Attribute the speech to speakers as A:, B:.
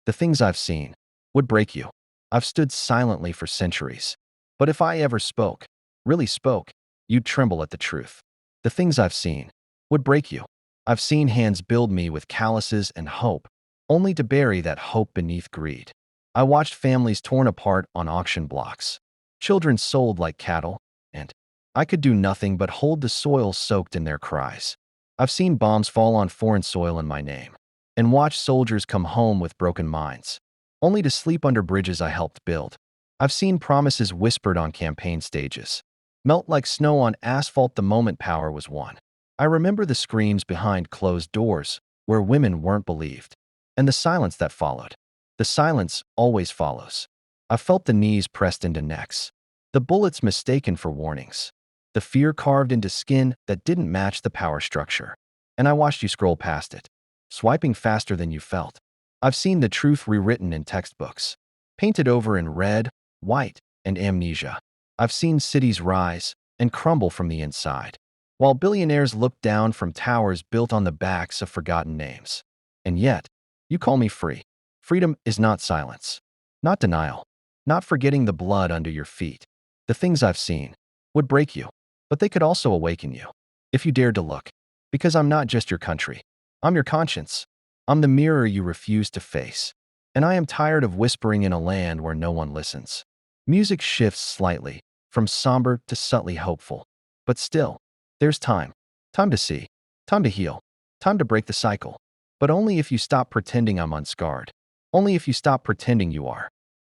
A: The things I've seen would break you. I've stood silently for centuries. But if I ever spoke, really spoke, you'd tremble at the truth. The things I've seen would break you. I've seen hands build me with calluses and hope, only to bury that hope beneath greed. I watched families torn apart on auction blocks, children sold like cattle, and I could do nothing but hold the soil soaked in their cries. I've seen bombs fall on foreign soil in my name, and watched soldiers come home with broken minds, only to sleep under bridges I helped build. I've seen promises whispered on campaign stages melt like snow on asphalt the moment power was won. I remember the screams behind closed doors where women weren't believed, and the silence that followed. The silence always follows. I felt the knees pressed into necks, the bullets mistaken for warnings, the fear carved into skin that didn't match the power structure. And I watched you scroll past it, swiping faster than you felt. I've seen the truth rewritten in textbooks, painted over in red, white, and amnesia. I've seen cities rise and crumble from the inside, while billionaires look down from towers built on the backs of forgotten names. And yet, you call me free. Freedom is not silence, not denial, not forgetting the blood under your feet. The things I've seen would break you, but they could also awaken you, if you dared to look. Because I'm not just your country. I'm your conscience. I'm the mirror you refuse to face. And I am tired of whispering in a land where no one listens. Music shifts slightly, from somber to subtly hopeful. But still, there's time. Time to see. Time to heal. Time to break the cycle. But only if you stop pretending I'm unscarred. Only if you stop pretending you are.